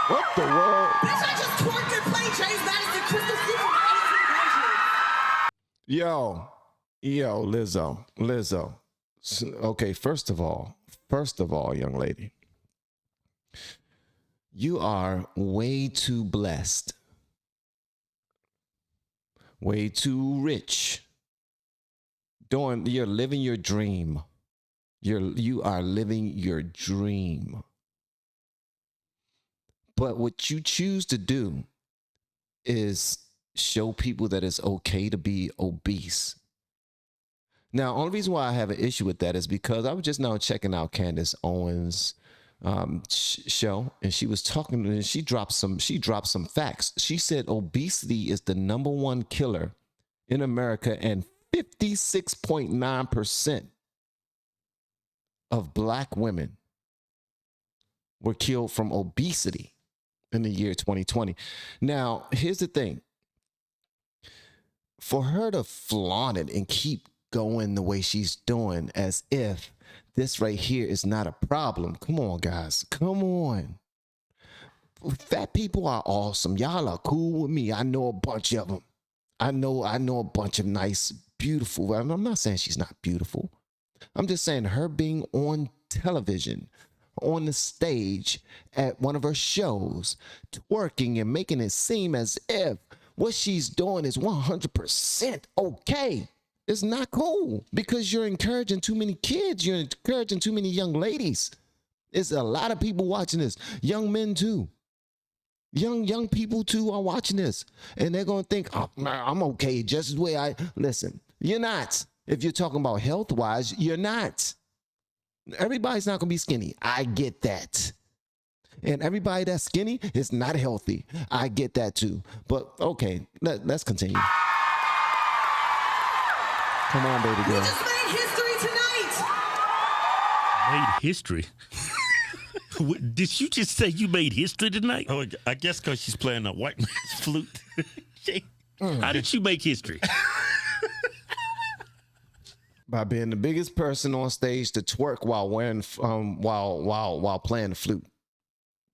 What the world? Bitch, I just twerked and played James Madison Crystal Super. Yo, Lizzo. Okay, first of all, young lady, you are way too blessed, way too rich. You're living your dream. You are living your dream. But what you choose to do is show people that it's okay to be obese. Now, only reason why I have an issue with that is because I was just now checking out Candace Owens' show, and she was talking, and she dropped some facts. She said obesity is the #1 killer in America, and 56.9% of Black women were killed from obesity in the year 2020. Now, here's the thing. For her to flaunt it and keep going the way she's doing as if this right here is not a problem. Come on, guys. Come on. Fat people are awesome. Y'all are cool with me. I know a bunch of them. I know a bunch of nice, beautiful. I'm not saying she's not beautiful. I'm just saying her being on television, on the stage at one of her shows, twerking and making it seem as if what she's doing is 100% okay. It's not cool because you're encouraging too many kids. You're encouraging too many young ladies. There's a lot of people watching this. Young men too. Young people too are watching this. And they're going to think, oh, I'm okay just the way I... Listen, you're not. If you're talking about health-wise, you're not. Everybody's not going to be skinny. I get that. And everybody that's skinny is not healthy. I get that too. But okay, let's continue. Come on, baby girl. We just made history tonight. Made history? Did you just say you made history tonight? Oh, I guess because she's playing a white man's flute. How did you make history? By being the biggest person on stage to twerk while wearing while playing the flute.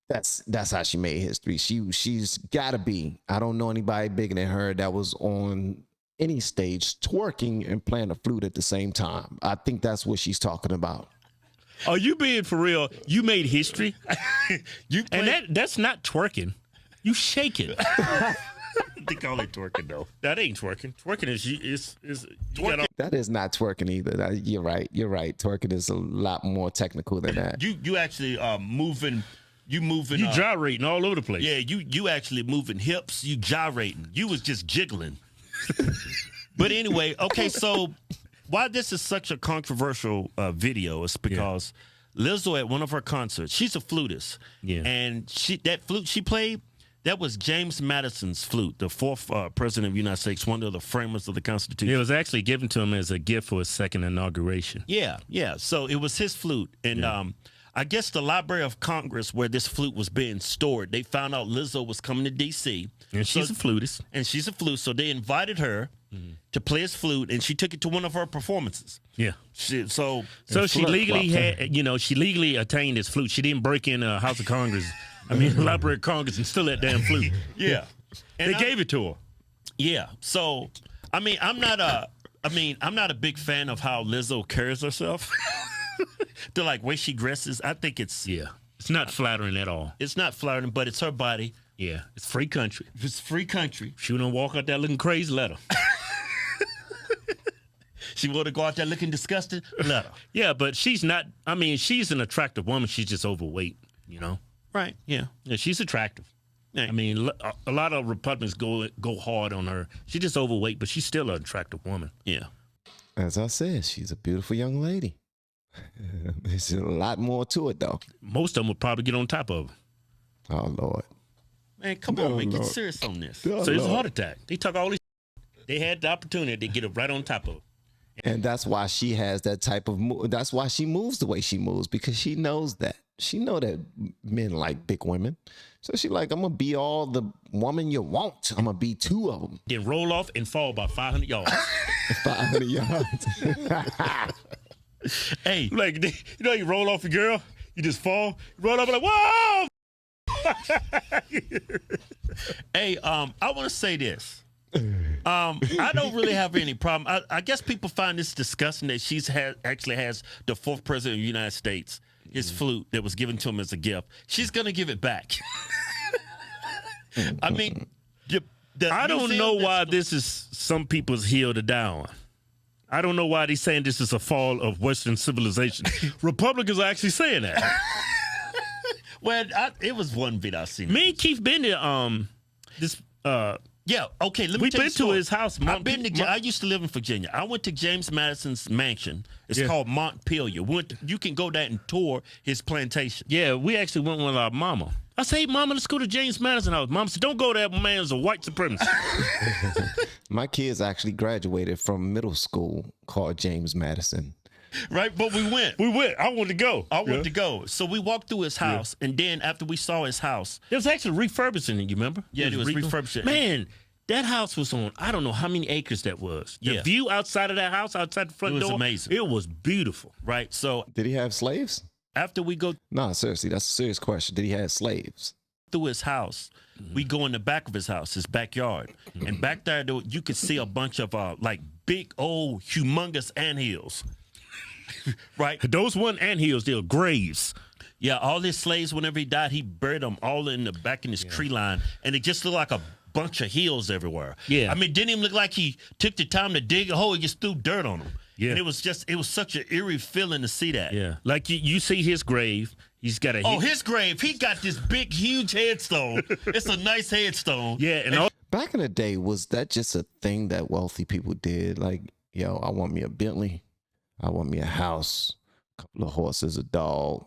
That's how she made history. She's gotta be. I don't know anybody bigger than her that was on any stage twerking and playing the flute at the same time. I think that's what she's talking about. Are you being for real? You made history? And that's not twerking. You shaking. They call it twerking though. That ain't twerking. Twerking is twerking. That is not twerking either. You're right. Twerking is a lot more technical than that. You actually moving. You gyrating all over the place. Yeah, you actually moving hips. You gyrating. You was just jiggling. But anyway, okay. So why this is such a controversial video is because Lizzo at one of her concerts, she's a flutist. Yeah. And that flute she played, that was James Madison's flute, the fourth president of the United States, one of the framers of the Constitution. It was actually given to him as a gift for his second inauguration. Yeah. So it was his flute. And I guess the Library of Congress, where this flute was being stored, they found out Lizzo was coming to D.C. And she's a flutist. And she's a flute. So they invited her to play his flute, and she took it to one of her performances. Yeah. So she legally had, she legally attained his flute. She didn't break in House of Congress. I mean, the Library of Congress and steal that damn flute. Yeah. And they gave it to her. Yeah. So, I'm not a big fan of how Lizzo carries herself. The way she dresses, I think it's not flattering at all. It's not flattering, but it's her body. Yeah, it's free country. It's free country. She wouldn't walk out there looking crazy, let her. She want to go out there looking disgusted, let her. Yeah, but she's not. I mean, she's an attractive woman. She's just overweight, Right? Yeah. Yeah, she's attractive. Yeah. I mean, a lot of Republicans go hard on her. She's just overweight, but she's still an attractive woman. Yeah. As I said, she's a beautiful young lady. There's a lot more to it, though. Most of them would probably get on top of her. Oh, Lord. Man, come on, man. Get serious on this. Oh, so it's a Lord. heart attack. They talk all this. They had the opportunity to get her right on top of her. And that's why she has that type of that's why she moves the way she moves, because she knows that. She know that men like big women. So she I'm going to be all the woman you want. I'm going to be two of them. Then roll off and fall about 500 yards. 500 yards. Hey, you roll off a girl, you just fall, you roll off whoa! Hey, I want to say this. I don't really have any problem. I guess people find this disgusting that actually has the 4th president of the United States, his flute that was given to him as a gift. She's gonna give it back. I mean, I don't know why this is some people's hill to die on. I don't know why they're saying this is a fall of Western civilization. Republicans are actually saying that. Well, it was one video I seen. Me and Keith been there. Yeah, okay, let me We've tell you been to his house. I used to live in Virginia. I went to James Madison's mansion. It's called Montpelier. You can go there and tour his plantation. Yeah, we actually went with our mama. I said, hey, mama, let's go to James Madison house. Mama said, don't go there, man's a white supremacist. My kids actually graduated from middle school called James Madison. Right, but we went. I wanted to go. I wanted to go. So we walked through his house, and then after we saw his house, it was actually refurbishing it. You remember? Yeah, it was refurbishing. Man, that house was on. I don't know how many acres that was. The view outside of that house, outside the front door, it was amazing. It was beautiful. Right. So did he have slaves? After we go, no, seriously, that's a serious question. Did he have slaves? Through his house, we go in the back of his house, his backyard, and back there you could see a bunch of like big old humongous anthills. Right, those weren't anthills; they were graves. Yeah, all his slaves, whenever he died, he buried them all in the back in his tree line, and it just looked like a bunch of hills everywhere. Yeah, I mean, it didn't even look like he took the time to dig a hole; he just threw dirt on them. Yeah, and it was such an eerie feeling to see that. Yeah, like you see his grave. He's got his grave. He got this big, huge headstone. It's a nice headstone. Yeah, and back in the day, was that just a thing that wealthy people did? Like, yo, I want me a Bentley. I want me a house, a couple of horses, a dog,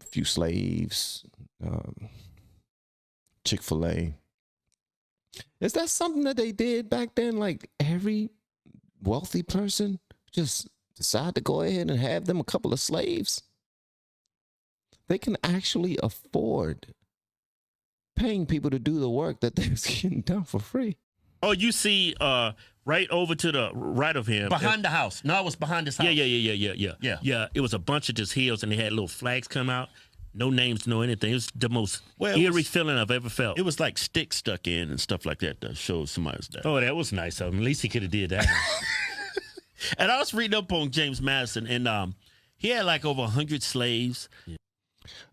a few slaves, Chick-fil-A. Is that something that they did back then? Like every wealthy person just decide to go ahead and have them a couple of slaves? They can actually afford paying people to do the work that they're getting done for free. Oh, you see right over to the right of him. Behind the house. No, it was behind his house. Yeah. It was a bunch of just hills, and they had little flags come out. No names, no anything. It was the most eerie feeling I've ever felt. It was like sticks stuck in and stuff like that to show somebody was there. Oh, that was nice of him. At least he could have did that. And I was reading up on James Madison, and he had like over 100 slaves.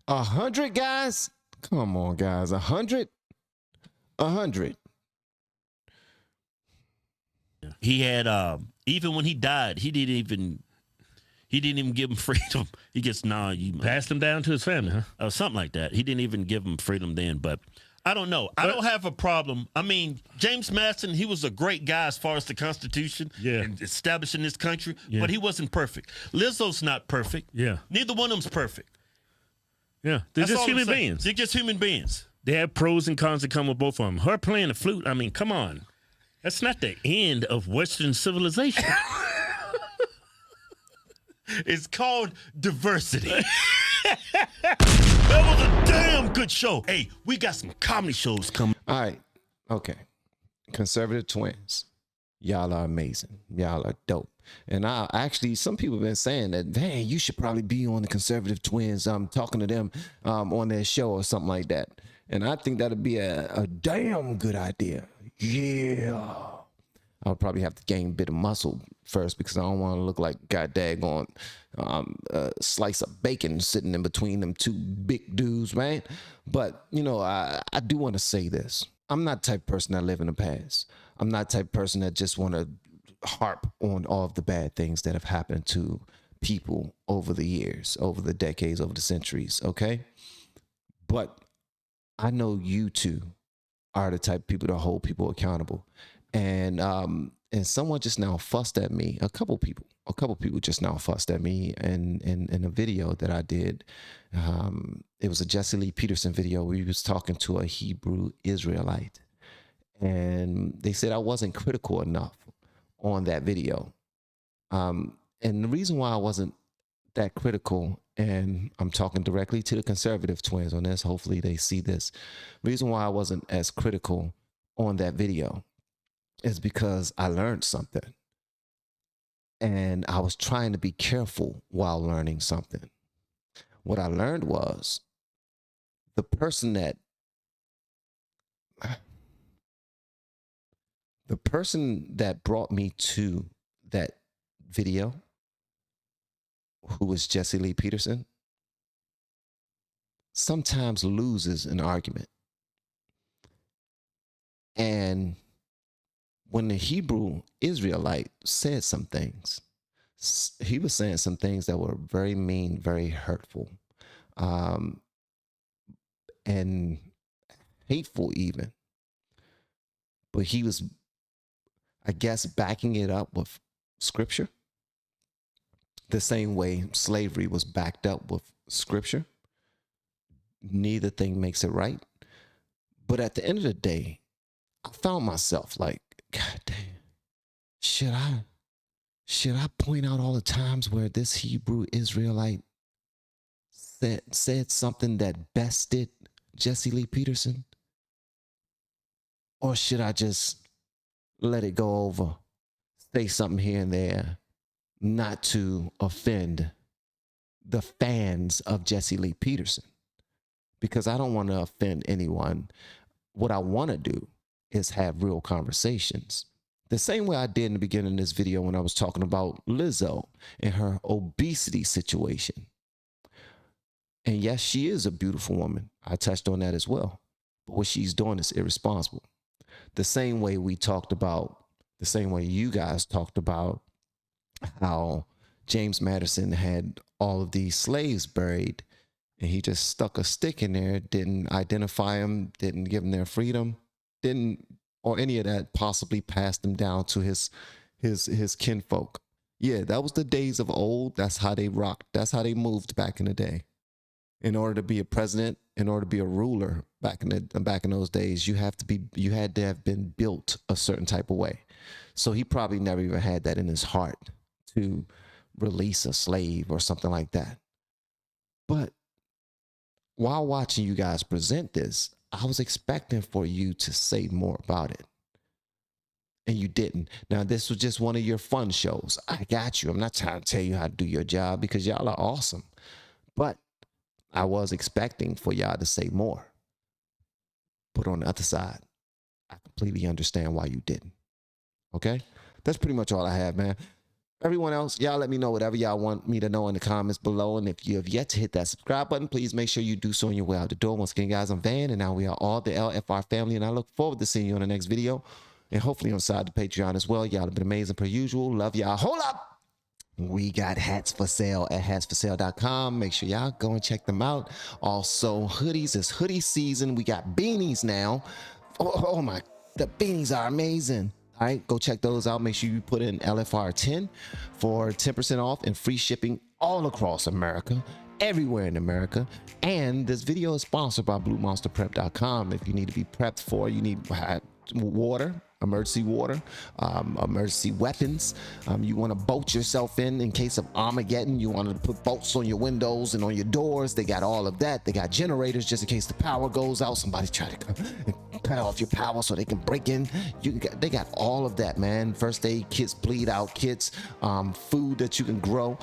100 guys? Come on, guys. 100? 100. He had even when he died, he didn't even give him freedom. He gets you passed him down to his family, huh? Something like that. He didn't even give him freedom then. But I don't know. I don't have a problem. I mean, James Madison, he was a great guy as far as the Constitution and establishing this country, but he wasn't perfect. Lizzo's not perfect. Yeah, neither one of them's perfect. Yeah, they're just human beings. They're just human beings. They have pros and cons that come with both of them. Her playing the flute, I mean, come on. That's not the end of Western civilization. It's called diversity. That was a damn good show. Hey, we got some comedy shows coming. All right. Okay. Conservative twins. Y'all are amazing. Y'all are dope. And some people have been saying that, man, you should probably be on the Conservative Twins. I'm talking to them on their show or something like that. And I think that'd be a damn good idea. Yeah. I'll probably have to gain a bit of muscle first because I don't want to look like god daggone a slice of bacon sitting in between them two big dudes, man. But, I do want to say this. I'm not the type of person that live in the past. I'm not the type of person that just want to harp on all of the bad things that have happened to people over the years, over the decades, over the centuries, okay? But I know you two are the type of people that hold people accountable. And someone just now fussed at me. A couple people just now fussed at me in a video that I did. It was a Jesse Lee Peterson video where he was talking to a Hebrew Israelite. And they said I wasn't critical enough on that video. And the reason why I wasn't that critical, and I'm talking directly to the Conservative Twins on this, hopefully they see this. The reason why I wasn't as critical on that video is because I learned something. And I was trying to be careful while learning something. What I learned was the person that brought me to that video, who was Jesse Lee Peterson, sometimes loses an argument. And when the Hebrew Israelite said some things, he was saying some things that were very mean, very hurtful, and hateful even. But he was, I guess, backing it up with scripture, the same way slavery was backed up with scripture. Neither thing makes it right. But at the end of the day, I found myself like, God damn, should I point out all the times where this Hebrew Israelite said something that bested Jesse Lee Peterson? Or should I just let it go over, say something here and there, not to offend the fans of Jesse Lee Peterson? Because I don't want to offend anyone. What I want to do is have real conversations. The same way I did in the beginning of this video when I was talking about Lizzo and her obesity situation. And yes, she is a beautiful woman. I touched on that as well. But what she's doing is irresponsible. The same way we talked about, the same way you guys talked about how James Madison had all of these slaves buried and he just stuck a stick in there, didn't identify them, didn't give them their freedom, didn't, or any of that, possibly passed them down to his kinfolk. Yeah, that was the days of old. That's how they rocked. That's how they moved back in the day. In order to be a president, in order to be a ruler back in those days, you had to have been built a certain type of way. So he probably never even had that in his heart to release a slave or something like that. But while watching you guys present this, I was expecting for you to say more about it. And you didn't. Now, this was just one of your fun shows. I got you. I'm not trying to tell you how to do your job because y'all are awesome. But I was expecting for y'all to say more. But on the other side, I completely understand why you didn't. Okay? That's pretty much all I have, man. Everyone else, y'all let me know whatever y'all want me to know in the comments below. And if you have yet to hit that subscribe button, please make sure you do so on your way out the door. Once again, guys, I'm Van, and now we are all the LFR family. And I look forward to seeing you on the next video. And hopefully on side the Patreon as well. Y'all have been amazing per usual. Love y'all. Hold up! We got hats for sale at hatsforsale.com. Make sure y'all go and check them out. Also, hoodies. It's hoodie season. We got beanies now. Oh my, the beanies are amazing. All right, go check those out. Make sure you put in LFR 10 for 10% off and free shipping all across America, everywhere in America. And this video is sponsored by BlueMonsterPrep.com. If you need to be prepped for, you need water, emergency water, emergency weapons. You want to bolt yourself in case of Armageddon. You want to put bolts on your windows and on your doors. They got all of that. They got generators just in case the power goes out. Somebody try to cut off your power so they can break in. They got all of that, man. First aid kits, bleed out kits, food that you can grow,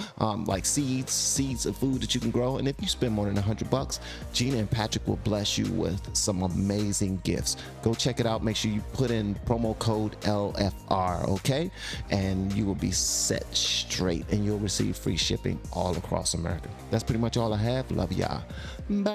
like seeds of food that you can grow. And if you spend more than $100, Gina and Patrick will bless you with some amazing gifts. Go check it out. Make sure you put in promo code LFR, okay? And you will be set straight and you'll receive free shipping all across America. That's pretty much all I have. Love y'all. Bye.